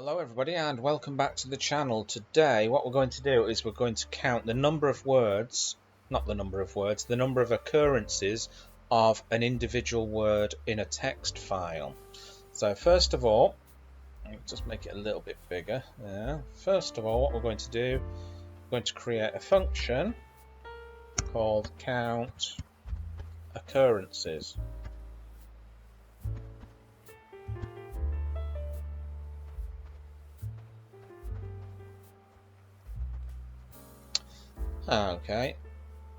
Hello everybody and welcome back to the channel. Today what we're going to do is we're going to count the number of words, not the number of words, the number of occurrences of an individual word in a text file. So first of all, I'll just make it a little bit bigger. First of all, what we're going to do, we're going to create a function called count occurrences. Okay,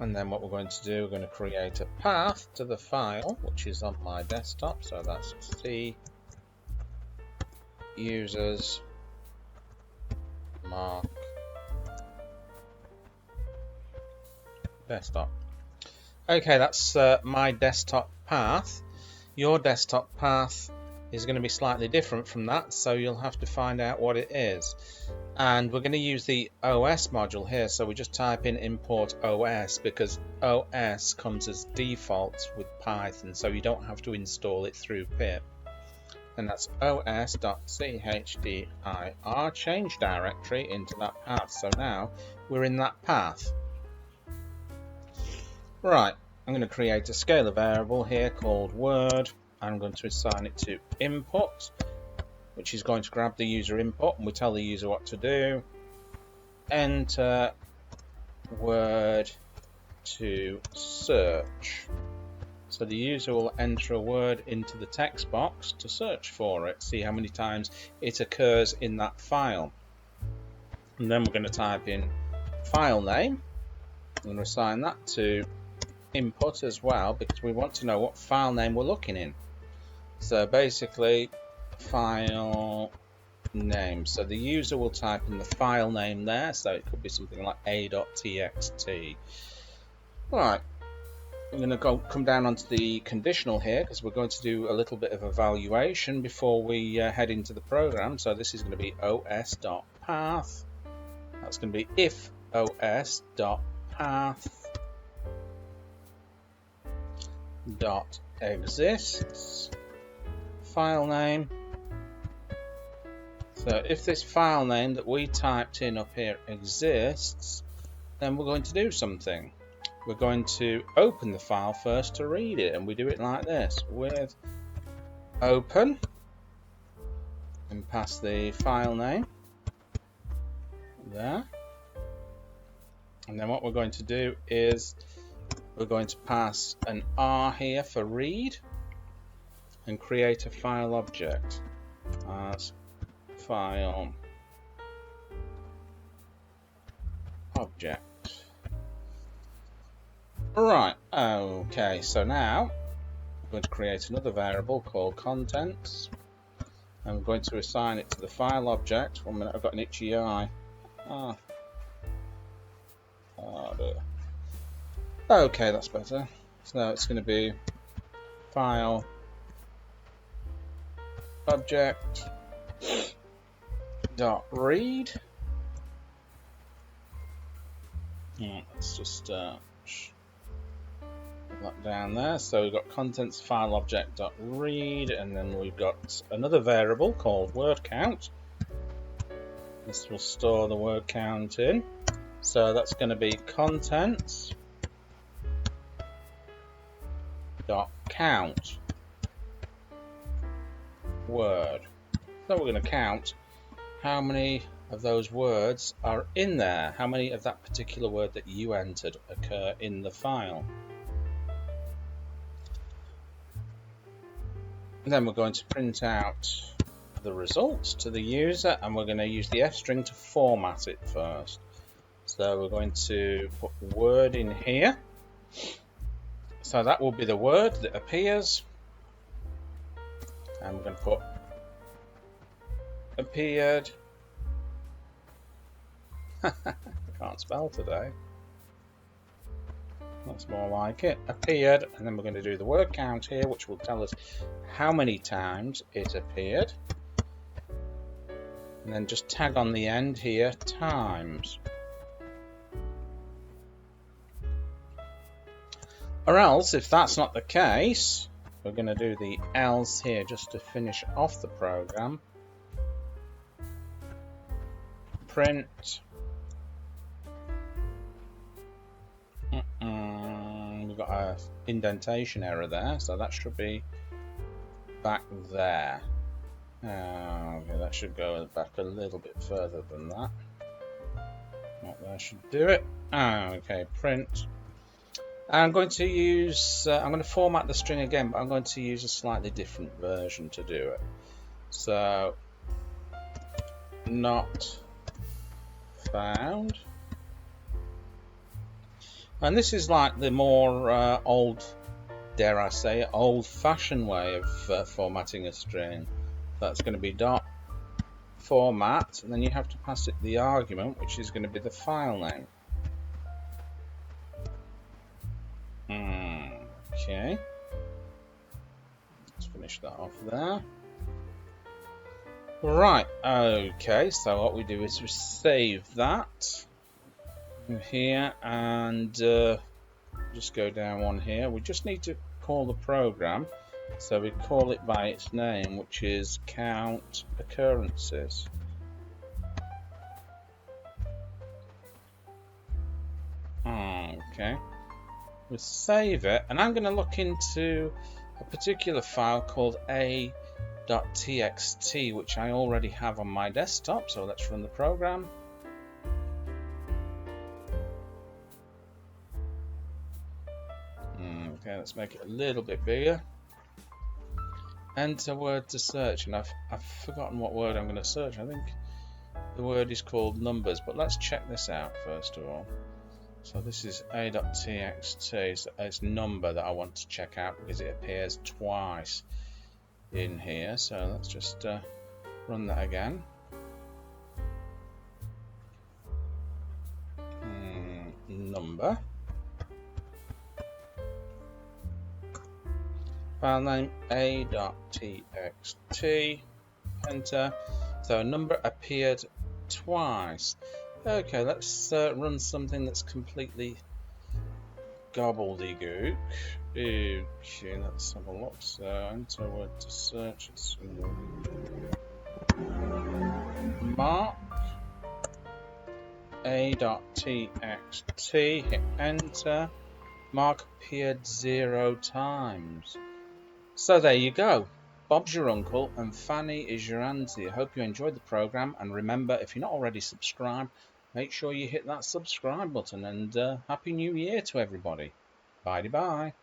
and then what we're going to do, we're going to create a path to the file, which is on my desktop. So that's C users mark desktop. Okay, that's my desktop path. Your desktop path is going to be slightly different from that, so you'll have to find out what it is. And we're going to use the OS module here, so we just type in import OS because OS comes as default with Python, so you don't have to install it through pip. And that's os.chdr, change directory into that path. So now we're in that path. Right, I'm going to create a scalar variable here called word. I'm going to assign it to input, which is going to grab the user input, and we tell the user what to do. Enter word to search. So the user will enter a word into the text box to search for it, see how many times it occurs in that file. And then we're going to type in file name. I'm going to assign that to input as well, because we want to know what file name we're looking in. So basically file name, so the user will type in the file name there, so it could be something like a.txt. Right, I'm going to come down onto the conditional here because we're going to do a little bit of evaluation before we head into the program. So this is going to be os.path. That's going to be if os.path.exists file name. So if this file name that we typed in up here exists, then we're going to do something. We're going to open the file first to read it, and we do it like this with open and pass the file name there. And then what we're going to do is we're going to pass an R here for read and create a file object as file object. Right, okay, so now I'm going to create another variable called contents. I'm going to assign it to the file object. 1 minute, I've got an itchy eye. Oh dear. Okay, that's better. So it's going to be file object dot read. Let's just put that down there. So we've got contents file object dot read, and then we've got another variable called word count. This will store the word count in. So that's going to be contents dot count word. So we're going to count how many of those words are in there, how many of that particular word that you entered occur in the file. And then we're going to print out the results to the user, and we're going to use the F string to format it first. So we're going to put word in here. So that will be the word that appears. And we're going to put appeared. I can't spell today. That's more like it. Appeared, and then we're going to do the word count here, which will tell us how many times it appeared. And then just tag on the end here, times. Or else, if that's not the case, we're going to do the else here just to finish off the program. print. We've got an indentation error there, so that should be back there. Okay, that should go back a little bit further than that. That should do it. Okay, print. I'm going to use, I'm going to format the string again, but I'm going to use a slightly different version to do it. So, not found. And this is like the more old, dare I say, old-fashioned way of formatting a string. That's going to be dot format, and then you have to pass it the argument, which is going to be the file name. Okay, let's finish that off there. Right, okay, so what we do is we save that here and just go down one here. We just need to call the program, so we call it by its name, which is count occurrences. Okay, we save it, and I'm going to look into a particular file called a.txt, which I already have on my desktop, so let's run the program. Okay, let's make it a little bit bigger. Enter word to search, and I've forgotten what word I'm going to search. I think the word is called numbers, but let's check this out first of all. So this is a.txt, so it's number that I want to check out because it appears twice in here. So let's just run that again. Number. File name a.txt. Enter. So a number appeared twice. Okay, let's run something that's completely gobbledygook. Okay, let's have a look. So enter word to search. It's mark a.txt. Hit enter. Mark appeared 0 times. So there you go. Bob's your uncle and Fanny is your auntie. I hope you enjoyed the program, and remember, if you're not already subscribed, make sure you hit that subscribe button, and Happy New Year to everybody. Bye-bye.